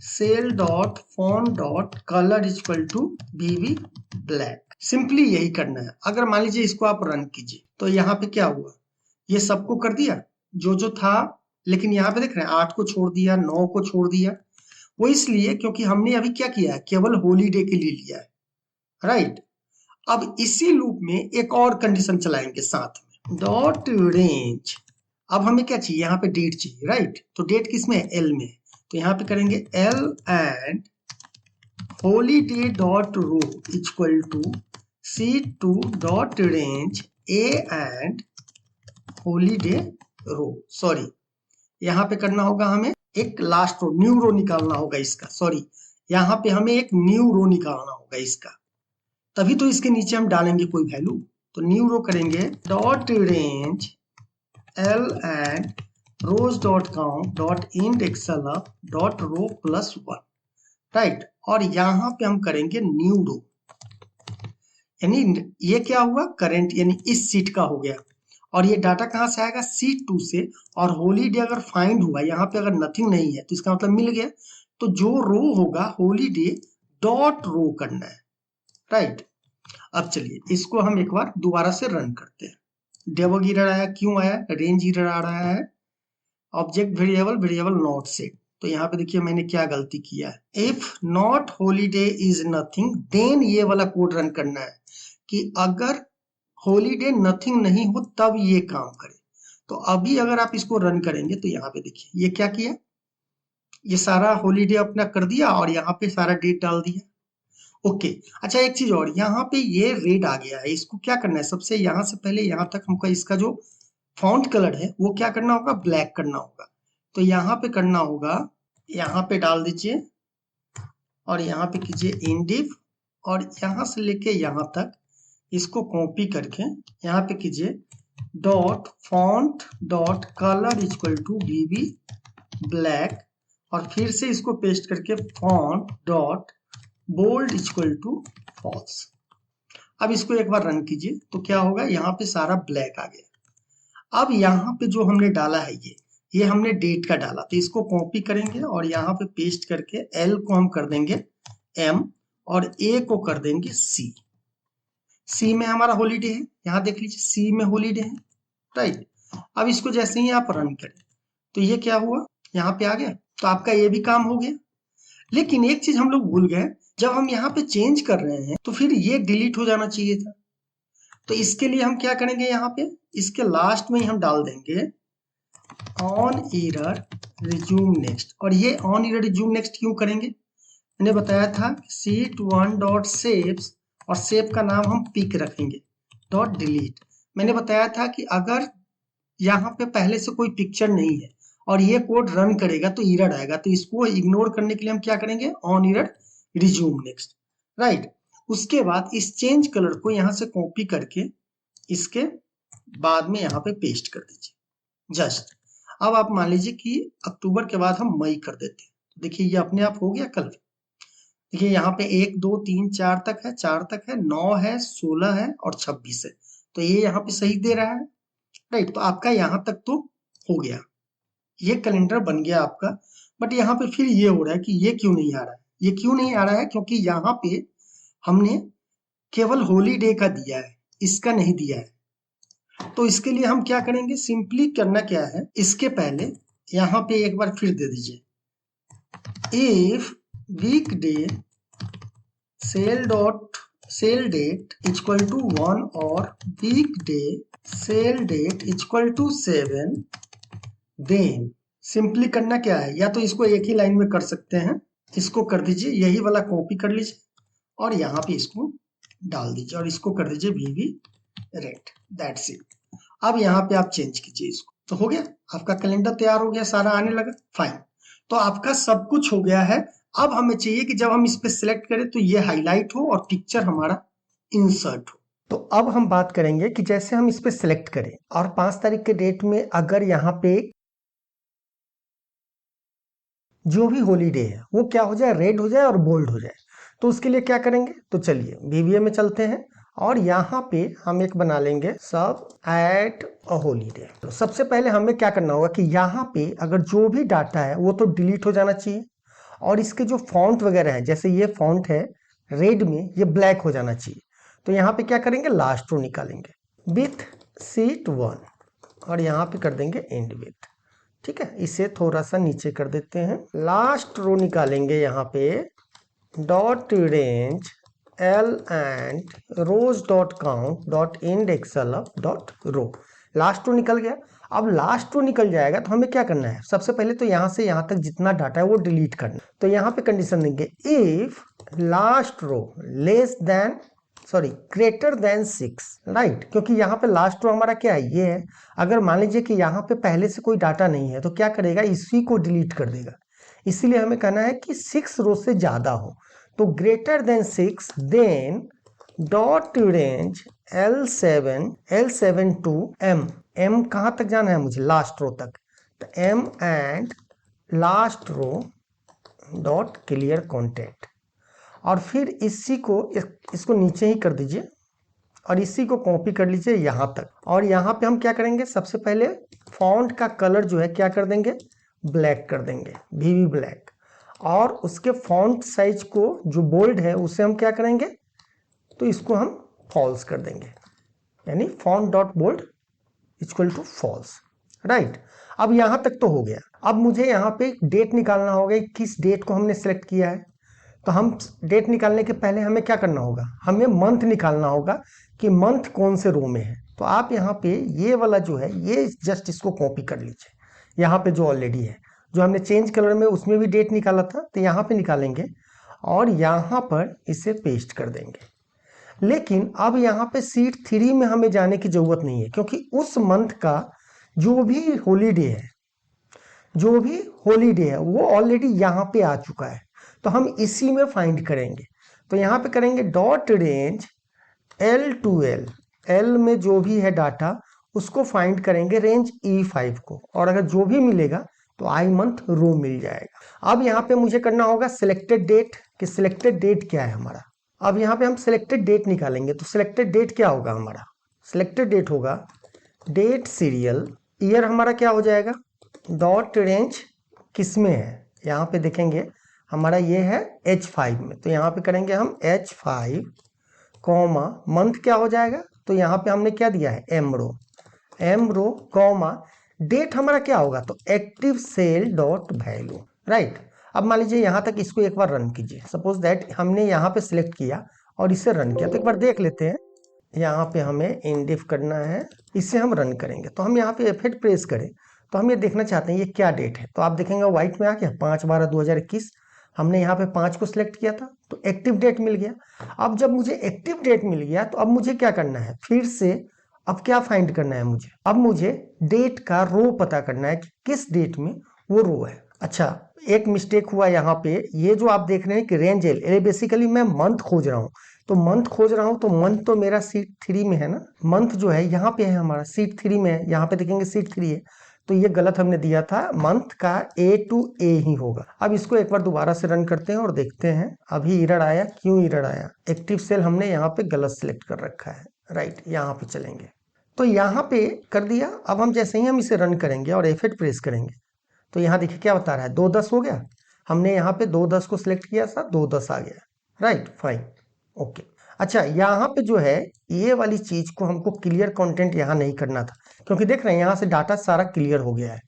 cell dot font dot colour equal to VV black. Simply यही करना है। अगर मान लीजिए इसको आप रन कीजिए तो यहाँ पे क्या हुआ, ये सबको कर दिया जो था, लेकिन यहाँ पे देख रहे हैं 8 को छोड़ दिया, 9 को छोड़ दिया। वो इसलिए क्योंकि हमने अभी क्या किया है, केवल हॉलीडे के लिए लिया है। राइट, अब इसी लूप में एक और कंडीशन चलाएंगे साथ में, डॉट रेंज। अब हमें क्या चाहिए, यहाँ पे डेट चाहिए। राइट, तो डेट किसमें है, एल में, तो यहाँ पे करेंगे L end holiday dot row equal to C2 dot range A end holiday row. Sorry, यहाँ पे करना होगा हमें एक लास्ट रो, न्यू रो निकालना होगा इसका। सॉरी, यहाँ पे हमें एक न्यू रो निकालना होगा इसका, तभी तो इसके नीचे हम डालेंगे कोई वैल्यू। तो न्यू रो करेंगे dot range L end rows dot count dot index dot row +1। Right, और यहाँ पे हम करेंगे न्यू रो, यानी ये क्या हुआ, करंट यानी इस सीट का हो गया। और ये डाटा कहाँ से आएगा, C2 से। और हॉलीडे अगर फाइंड हुआ, यहाँ पे अगर नथिंग नहीं है तो इसका मतलब मिल गया। तो जो रो होगा हॉलीडे डॉट रो करना है। राइट, अब चलिए इसको हम एक बार दोबारा से रन करते हैं। डेबग एरर आया, क्यों आया, रेंज एरर आ रहा है, ऑब्जेक्ट वेरिएबल नॉट सेट। तो यहाँ पे देखिए मैंने क्या गलती किया है, if not holiday is nothing then ये वाला कोड रन करना है कि अगर हॉलीडे नथिंग नहीं हो तब ये काम करे। तो अभी अगर आप इसको रन करेंगे तो यहाँ पे देखिए ये क्या किया, ये सारा हॉलीडे अपना कर दिया और यहाँ पे सारा डेट डाल दिया। ओके। अच्छा एक चीज और, यहाँ पे ये रेड आ गया है, इसको क्या करना है, सबसे यहाँ से पहले यहाँ तक हमको इसका जो फॉन्ट कलर है वो क्या करना होगा, ब्लैक करना होगा। तो यहाँ पे करना होगा, यहाँ पे डाल दीजिए और यहाँ पे कीजिए इंडिव, और यहाँ से लेके यहाँ तक इसको कॉपी करके यहाँ पे कीजिए dot font dot colour equal to VV black, और फिर से इसको पेस्ट करके font dot bold equal to false. अब इसको एक बार रन कीजिए तो क्या होगा, यहाँ पे सारा ब्लैक आ गया। अब यहाँ पे जो हमने डाला है ये हमने डेट का डाला, तो इसको कॉपी करेंगे और यहाँ पे पेस्ट करके एल को हम कर देंगे एम और ए को कर देंगे सी। सी में हमारा हॉलीडे है, यहाँ देख लीजिए सी में हॉलीडे है, राइट। अब इसको जैसे ही आप रन करें तो ये क्या हुआ, यहाँ पे आ गया, तो आपका ये भी काम हो गया। लेकिन एक चीज हम लोग भूल गए, जब हम यहाँ पे चेंज कर रहे हैं तो फिर ये डिलीट हो जाना चाहिए था। तो इसके लिए हम क्या करेंगे, यहाँ पे इसके लास्ट में ही हम डाल देंगे ऑन एरर रिज्यूम नेक्स्ट। और ये ऑन एरर रिज्यूम नेक्स्ट क्यों करेंगे, मैंने बताया था शीट 1 डॉट सेव्स, और सेव का नाम हम पिक रखेंगे डॉट डिलीट। मैंने बताया था कि अगर यहाँ पे पहले से कोई पिक्चर नहीं है और ये कोड रन करेगा तो एरर आएगा, तो इसको इग्नोर करने के लिए हम क्या करेंगे, on error resume next, right. उसके बाद इस चेंज कलर को यहाँ से कॉपी करके इसके बाद में यहाँ पे पेस्ट कर दीजिए जस्ट। अब आप मान लीजिए कि अक्टूबर के बाद हम मई कर देते हैं, तो देखिए ये अपने आप हो गया कलर। देखिए यहाँ पे 1 2 3 4 तक है, 4 तक है, 9 है, 16 है और 26 है, तो ये यहाँ पे सही दे रहा है, राइट। तो आपका यहाँ तक तो हो गया, ये कैलेंडर बन गया आपका। बट यहाँ पे फिर ये हो रहा है कि ये क्यों नहीं आ रहा है, ये क्यों नहीं आ रहा है, क्योंकि यहाँ पे हमने केवल हॉलीडे का दिया है, इसका नहीं दिया है। तो इसके लिए हम क्या करेंगे, सिंपली करना क्या है, इसके पहले यहाँ पे एक बार फिर दे दीजिए if weekday cell date equal to 1 और weekday cell date equal to 7, then simply करना क्या है, या तो इसको एक ही लाइन में कर सकते हैं, इसको कर दीजिए यही वाला कॉपी कर लीजिए और यहाँ पे इसको डाल दीजिए और इसको कर दीजिए वीवी रेड, दैट्स इट। अब यहाँ पे आप चेंज कीजिए इसको, तो हो गया आपका कैलेंडर तैयार हो गया, सारा आने लगा, फाइन। तो आपका सब कुछ हो गया है। अब हमें चाहिए कि जब हम इस पे सिलेक्ट करें तो ये हाईलाइट हो और पिक्चर हमारा इंसर्ट हो। तो अब हम बात करेंगे कि जैसे हम इस पे सिलेक्ट करें और 5 तारीख के डेट में अगर यहाँ पे जो भी हॉलीडे है वो क्या हो जाए, रेड हो जाए और बोल्ड हो जाए, तो उसके लिए क्या करेंगे, तो चलिए VBA में चलते हैं और यहाँ पे हम एक बना लेंगे सब ऐड अ हॉलीडे। तो सबसे पहले हमें क्या करना होगा कि यहाँ पे अगर जो भी डाटा है वो तो डिलीट हो जाना चाहिए, और इसके जो फॉन्ट वगैरह है, जैसे ये फॉन्ट है रेड में, ये ब्लैक हो जाना चाहिए। तो यहाँ पे क्या करेंगे, लास्ट रो निकालेंगे विथ शीट 1 और यहाँ पे कर देंगे एंड विथ, ठीक है। इसे थोड़ा सा नीचे कर देते हैं, लास्ट रो निकालेंगे यहाँ पे dot range L end rows dot count dot index dot row, last row निकल गया। अब लास्ट रो निकल जाएगा तो हमें क्या करना है, सबसे पहले तो यहाँ से यहाँ तक जितना डाटा है वो डिलीट करना है। तो यहाँ पे कंडीशन देंगे if last row less than greater than 6, right, क्योंकि यहाँ पे लास्ट रो हमारा क्या है, ये है। अगर मान लीजिए कि यहाँ पे पहले से कोई डाटा नहीं है तो क्या करेगा, इसी को डिलीट कर देगा। इसीलिए हमें कहना है कि 6 रो से ज्यादा हो, तो greater than 6 then dot range L7 to M कहाँ तक जाना है मुझे, लास्ट रो तक, तो M and last row dot clear contact, और फिर इसी को इसको नीचे ही कर दीजिए और इसी को कॉपी कर लीजिए यहाँ तक। और यहाँ पे हम क्या करेंगे, सबसे पहले फॉन्ट का कलर जो है क्या कर देंगे, ब्लैक कर देंगे, VB ब्लैक, और उसके फॉन्ट साइज को जो बोल्ड है उसे हम क्या करेंगे, तो इसको हम फॉल्स कर देंगे, यानी font dot bold equal to false, right. अब यहाँ तक तो हो गया। अब मुझे यहाँ पे डेट निकालना होगा, किस डेट को हमने सेलेक्ट किया है। तो हम डेट निकालने के पहले हमें क्या करना होगा, हमें मंथ निकालना होगा कि मंथ कौन से रो में है। तो आप यहाँ पे ये वाला जो है, ये जस्ट इसको कॉपी कर लीजिए, यहाँ पे जो ऑलरेडी है, जो हमने चेंज कलर में उसमें भी डेट निकाला था, तो यहाँ पे निकालेंगे और यहाँ पर इसे पेस्ट कर देंगे। लेकिन अब यहाँ पे सीट 3 में हमें जाने की जरूरत नहीं है, क्योंकि उस मंथ का जो भी हॉलीडे है वो ऑलरेडी यहाँ पे आ चुका है, तो हम इसी में फाइंड करेंगे। तो यहाँ पे करेंगे dot range L to L में जो भी है डाटा उसको फाइंड करेंगे रेंज E5 को, और अगर जो भी मिलेगा तो आई मंथ रो मिल जाएगा। अब यहाँ पे मुझे करना होगा सिलेक्टेड डेट, कि सिलेक्टेड डेट क्या है हमारा। अब यहाँ पे हम सिलेक्टेड डेट निकालेंगे, तो सिलेक्टेड डेट क्या होगा हमारा, सिलेक्टेड डेट होगा डेट सीरियल, ईयर हमारा क्या हो जाएगा, डॉट रेंज किस में है, यहाँ पे देखेंगे हमारा ये है H5 में, तो यहाँ पे करेंगे हम H5 कॉमा मंथ क्या हो जाएगा, तो यहाँ पे हमने क्या दिया है एम रो कॉमा डेट हमारा क्या होगा, तो active cell dot value, right. अब मान लीजिए यहाँ तक इसको एक बार रन कीजिए। सपोज दैट हमने यहाँ पे सिलेक्ट किया और इसे रन किया, तो एक बार देख लेते हैं। यहाँ पे हमें इंडिफ करना है, इसे हम रन करेंगे। तो हम यहाँ पे F8 प्रेस करें तो हम ये देखना चाहते हैं ये क्या डेट है, तो आप देखेंगे व्हाइट में आ गया 5/12/2021। हमने यहाँ पे 5 को सिलेक्ट किया था तो एक्टिव डेट मिल गया। अब जब मुझे एक्टिव डेट मिल गया तो अब मुझे क्या करना है, फिर से अब क्या फाइंड करना है मुझे, अब मुझे डेट का रो पता करना है कि किस डेट में वो रो है। अच्छा, एक मिस्टेक हुआ यहाँ पे, ये जो आप देख रहे हैं कि रेंज एल, बेसिकली मैं मंथ खोज रहा हूँ, तो मंथ खोज रहा हूँ तो मंथ तो मेरा सीट 3 में है ना, मंथ जो है यहाँ पे है हमारा सीट 3 में है, यहाँ पे देखेंगे सीट 3 है, तो ये गलत हमने दिया था, मंथ का A to A ही होगा। अब इसको एक बार दोबारा से रन करते हैं और देखते हैं अभी एरर आया, क्यों एरर आया, एक्टिव सेल हमने यहाँ पे गलत सिलेक्ट कर रखा है, राइट। यहाँ पे चलेंगे तो यहाँ पे कर दिया। अब हम जैसे ही हम इसे रन करेंगे और F8 प्रेस करेंगे तो यहाँ देखिए क्या बता रहा है, 2/10 हो गया। हमने यहाँ पे 2/10 को सिलेक्ट किया था, 2/10 आ गया, राइट, फाइन, ओके। अच्छा, यहाँ पे जो है ये वाली चीज को हमको क्लियर कंटेंट यहाँ नहीं करना था, क्योंकि देख रहे हैं यहाँ से डाटा सारा क्लियर हो गया है,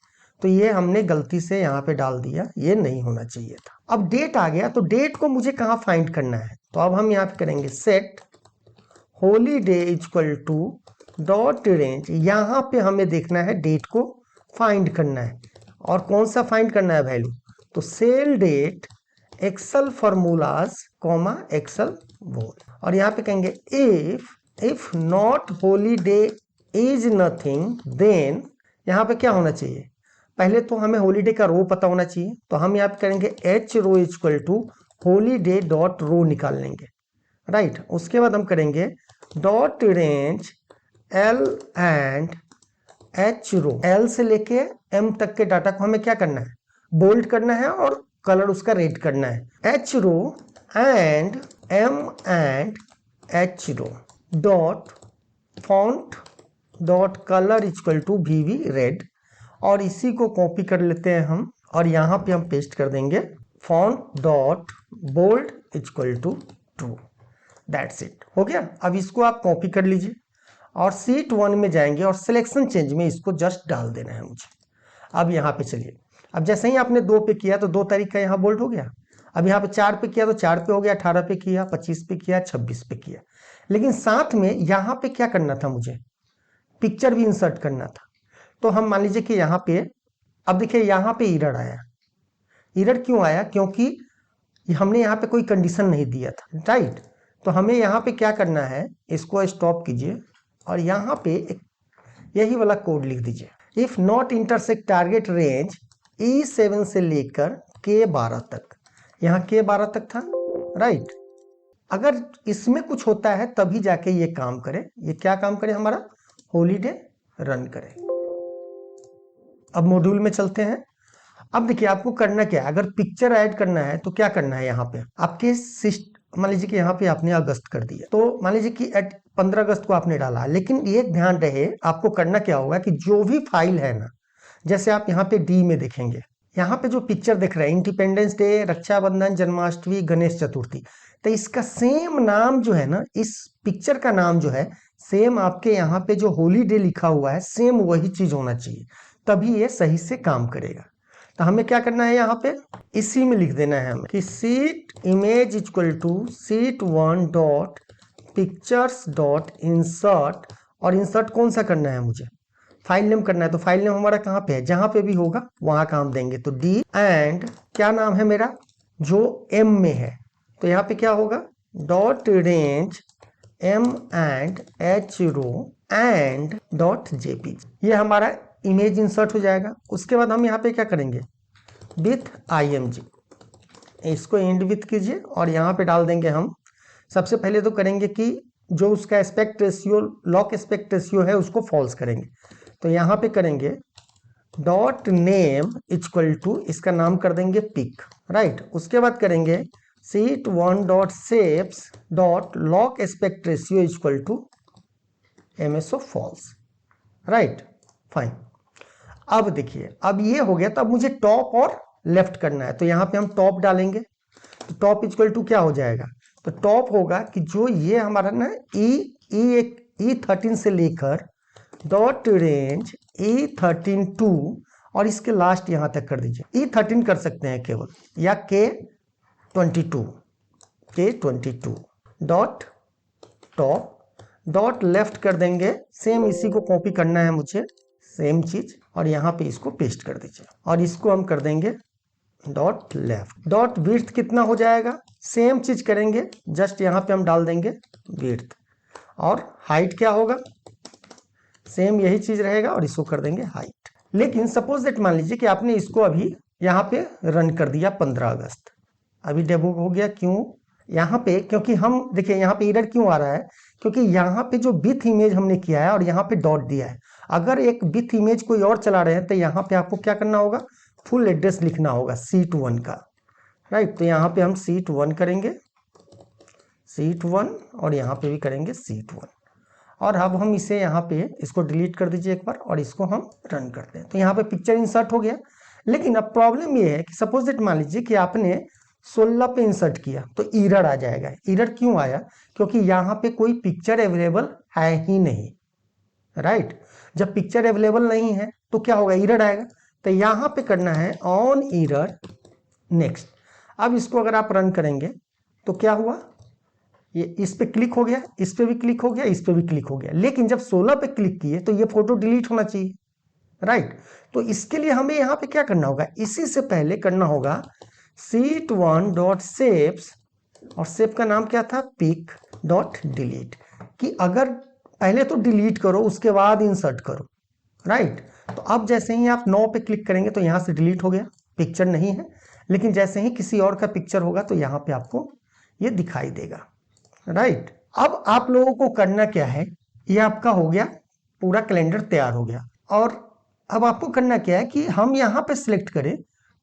तो ये हमने गलती से यहाँ पे डाल दिया, ये नहीं होना चाहिए था। अब डेट आ गया, तो डेट को मुझे कहाँ फाइंड करना है, तो अब हम यहाँ पे करेंगे set holiday equal to dot range, यहाँ पे हमें देखना है डेट को फाइंड करना है, और कौन सा फाइंड करना है वैल्यू, तो cell date Excel formulas comma Excel वोल, और यहाँ पे कहेंगे if not holiday is nothing then, यहाँ पे क्या होना चाहिए, पहले तो हमें हॉलीडे का रो पता होना चाहिए, तो हम यहाँ पे करेंगे H row equal to holiday dot row निकाल लेंगे, राइट। उसके बाद हम करेंगे dot range L and H row, L से लेके एम तक के डाटा को हमें क्या करना है, बोल्ड करना है और कलर उसका रेड करना है, H row and M and H row dot font dot colour equal to VV red, और इसी को कॉपी कर लेते हैं हम, और यहाँ पे हम पेस्ट कर देंगे font dot bold equal to true, that's it, हो गया। अब इसको आप कॉपी कर लीजिए और सीट 1 में जाएंगे और सिलेक्शन चेंज में इसको जस्ट डाल देना है मुझे। अब यहाँ पे चलिए, अब जैसे ही आपने 2 पे किया तो 2 तारीख का यहाँ बोल्ड हो गया, अब यहाँ पे 4 पे किया तो 4 पे हो गया, 18 पे किया, 25 पे किया, 26 पे किया, लेकिन साथ में यहाँ पे क्या करना था, मुझे पिक्चर भी इंसर्ट करना था। तो हम मान लीजिए कि यहाँ पे, अब देखिए यहाँ पे एरर आया, एरर क्यों आया, क्योंकि हमने यहाँ पे कोई कंडीशन नहीं दिया था, राइट। तो हमें यहाँ पे क्या करना है, इसको स्टॉप कीजिए और यहाँ पे एक यही वाला कोड लिख दीजिए, if not intersect target range E7 से लेकर K12 तक, यहाँ K12 तक था, राइट। अगर इसमें कुछ होता है तभी जाके ये काम करे, ये क्या काम करे, हमारा हॉलीडे रन करे। अब मॉड्यूल में चलते हैं। अब देखिए आपको करना क्या है, अगर पिक्चर ऐड करना है तो क्या करना है, यहाँ पे आपके मान लीजिए कि यहाँ पे आपने अगस्त कर दिया, तो मान लीजिए कि 15 अगस्त को आपने डाला, लेकिन ये ध्यान रहे आपको करना क्या होगा कि जो भी फाइल है ना, जैसे आप यहाँ पे डी में देखेंगे, यहाँ पे जो पिक्चर दिख रहा है इंडिपेंडेंस डे, रक्षाबंधन, जन्माष्टमी, गणेश चतुर्थी, तो इसका सेम नाम जो है ना, इस पिक्चर का नाम जो है सेम आपके यहाँ पे जो हॉलीडे लिखा हुआ है सेम वही चीज होना चाहिए, तभी ये सही से काम करेगा। तो हमें क्या करना है, यहाँ पे इसी में लिख देना है हमें कि सीट इमेज इक्वल टू सीट1 डॉट पिक्चर्स डॉट इंसर्ट, और इंसर्ट कौन सा करना है, मुझे फाइल नेम करना है, तो फाइल नेम हमारा कहाँ पे है, जहां पे भी होगा वहां का हम देंगे, तो डी एंड क्या नाम है मेरा, जो एम में है, तो यहाँ पे क्या होगा, dot range M and H row and dot JPG, ये हमारा इमेज इंसर्ट हो जाएगा। उसके बाद हम यहाँ पे क्या करेंगे, विथ IMG, इसको एंड विथ कीजिए और यहाँ पे डाल देंगे हम। सबसे पहले तो करेंगे कि जो उसका aspect ratio, lock aspect ratio है, उसको फॉल्स करेंगे। तो यहाँ पे करेंगे डॉट नेम इक्वल टू, इसका नाम कर देंगे पिक, राइट। उसके बाद करेंगे sheet1 dot shapes dot lock aspect ratio equal to MSO false, right, fine. अब देखिए, अब ये हो गया, तो अब मुझे टॉप और लेफ्ट करना है। तो यहाँ पे हम टॉप डालेंगे, तो टॉप इक्वल टू क्या हो जाएगा, तो टॉप होगा कि जो ये हमारा ना E13 से लेकर डॉट रेंज E13 टू, और इसके लास्ट यहां तक कर दीजिए। E13 कर सकते हैं केवल, या K22 dot top dot left कर देंगे। सेम इसी को कॉपी करना है मुझे, सेम चीज, और यहाँ पे इसको पेस्ट कर दीजिए, और इसको हम कर देंगे डॉट लेफ्ट। डॉट विड्थ कितना हो जाएगा, सेम चीज करेंगे, जस्ट यहाँ पे हम डाल देंगे विड्थ। और हाइट क्या होगा, सेम यही चीज रहेगा, और इसको कर देंगे हाइट। लेकिन सपोज दैट मान लीजिए कि आपने इसको अभी यहाँ पे रन कर दिया 15 अगस्त, अभी डेबग हो गया। क्यों, यहाँ पे, क्योंकि हम देखिए यहाँ पे एरर क्यों आ रहा है, क्योंकि यहाँ पे जो विथ इमेज हमने किया है और यहाँ पे डॉट दिया है। अगर एक विथ इमेज कोई और चला रहे हैं तो यहाँ पे आपको क्या करना होगा, फुल एड्रेस लिखना होगा sheet1 का, राइट। तो यहाँ पे हम sheet1 करेंगे, sheet1, और यहाँ पे भी करेंगे sheet1। और अब हम इसे यहाँ पे, इसको डिलीट कर दीजिए एक बार, और इसको हम रन करते हैं। तो यहाँ पे पिक्चर इंसर्ट हो गया। लेकिन अब प्रॉब्लम ये है कि सपोज दैट मान लीजिए कि आपने 16 पे इंसर्ट किया, तो एरर आ जाएगा। एरर क्यों आया, क्योंकि यहाँ पे कोई पिक्चर अवेलेबल है ही नहीं, राइट। जब पिक्चर अवेलेबल नहीं है तो क्या होगा, एरर आएगा। तो यहाँ पे करना है ऑन एरर नेक्स्ट। अब इसको अगर आप रन करेंगे तो क्या हुआ, ये इस पे क्लिक हो गया, इस पे भी क्लिक हो गया, इस पे भी क्लिक हो गया। लेकिन जब 16 पे क्लिक किए तो ये फोटो डिलीट होना चाहिए, राइट। तो इसके लिए हमें यहाँ पे क्या करना होगा, इसी से पहले करना होगा sheet1 डॉट शेप्स, और शेप का नाम क्या था, पिक डॉट डिलीट, कि अगर पहले तो डिलीट करो उसके बाद इंसर्ट करो, राइट। तो अब जैसे ही आप 9 पे क्लिक करेंगे तो यहाँ से डिलीट हो गया, पिक्चर नहीं है। लेकिन जैसे ही किसी और का पिक्चर होगा तो यहाँ पे आपको ये दिखाई देगा, राइट। अब आप लोगों को करना क्या है, ये आपका हो गया, पूरा कैलेंडर तैयार हो गया। और अब आपको करना क्या है कि हम यहाँ पे सिलेक्ट करें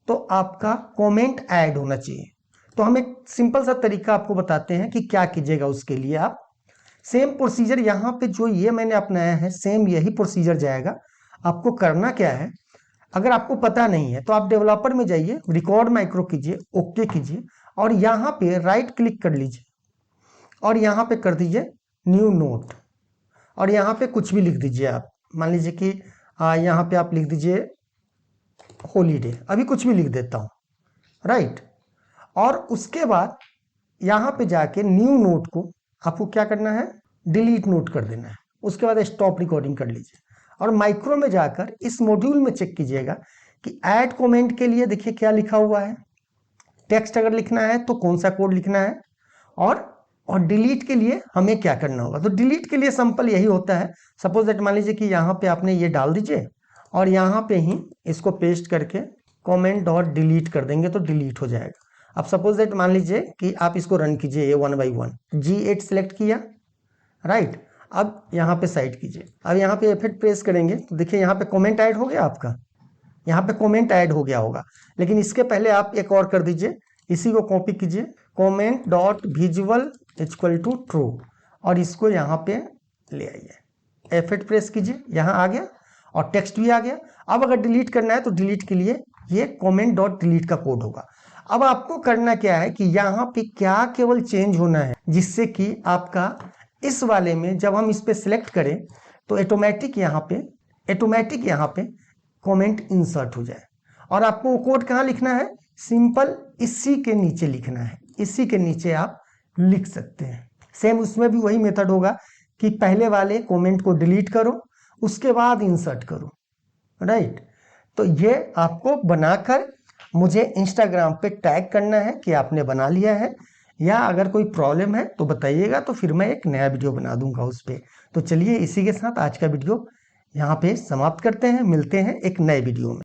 तो आपका कमेंट ऐड होना चाहिए। तो हम एक सिंपल सा तरीका आपको बताते हैं कि क्या कीजिएगा। उसके लिए आप सेम प्रोसीजर यहाँ पे जो ये मैंने अपनाया है, सेम यही प्रोसीजर जाएगा। आपको करना क्या है, अगर आपको पता नहीं है तो आप डेवलपर में जाइए, रिकॉर्ड माइक्रो कीजिए, ओके कीजिए, और यहाँ पे राइट क्लिक कर लीजिए, और यहाँ पे कर दीजिए न्यू नोट, और यहाँ पे कुछ भी लिख दीजिए। आप मान लीजिए कि यहाँ पे आप लिख दीजिए हॉलीडे, अभी कुछ भी लिख देता हूँ, राइट। और उसके बाद यहाँ पे जाके न्यू नोट को आपको क्या करना है, डिलीट नोट कर देना है। उसके बाद स्टॉप रिकॉर्डिंग कर लीजिए, और माइक्रो में जाकर इस मॉड्यूल में चेक कीजिएगा कि ऐड कमेंट के लिए देखिए क्या लिखा हुआ है। टेक्स्ट अगर लिखना है तो कौन सा कोड लिखना है, और डिलीट के लिए हमें क्या करना होगा। तो डिलीट के लिए सिंपल यही होता है। सपोज दैट मान लीजिए कि यहाँ पे आपने ये डाल दीजिए, और यहाँ पे ही इसको पेस्ट करके कमेंट डॉट डिलीट कर देंगे तो डिलीट हो जाएगा। अब सपोज दैट मान लीजिए कि आप इसको रन कीजिए, ये 1 by 1 G8 सेलेक्ट किया, राइट। अब यहाँ पे साइड कीजिए, अब यहाँ पे F8 प्रेस करेंगे तो देखिए यहाँ पे कमेंट ऐड हो गया आपका, यहाँ पे कमेंट ऐड हो गया होगा। लेकिन इसके पहले आप एक और कर दीजिए, इसी को कॉपी कीजिए, comment dot visual equal to true, और इसको यहाँ पे ले आइए, F8 प्रेस कीजिए, यहाँ आ गया, और टेक्स्ट भी आ गया। अब अगर डिलीट करना है तो डिलीट के लिए ये कमेंट डॉट डिलीट का कोड होगा। अब आपको करना क्या है कि यहाँ पे क्या केवल चेंज होना है, जिससे कि आपका इस वाले में जब हम इस पे सिलेक्ट करें तो ऑटोमेटिक यहाँ पे कमेंट इंसर्ट हो जाए। और आपको वो कोड कहाँ लिखना है, सिंपल इसी के नीचे लिखना है, इसी के नीचे आप लिख सकते हैं। सेम उसमें भी वही मेथड होगा कि पहले वाले कमेंट को डिलीट करो, उसके बाद इंसर्ट करो, राइट। तो ये आपको बनाकर मुझे इंस्टाग्राम पे टैग करना है कि आपने बना लिया है। या अगर कोई प्रॉब्लम है तो बताइएगा, तो फिर मैं एक नया वीडियो बना दूंगा उस पे। तो चलिए इसी के साथ आज का वीडियो यहाँ पे समाप्त करते हैं, मिलते हैं एक नए वीडियो में।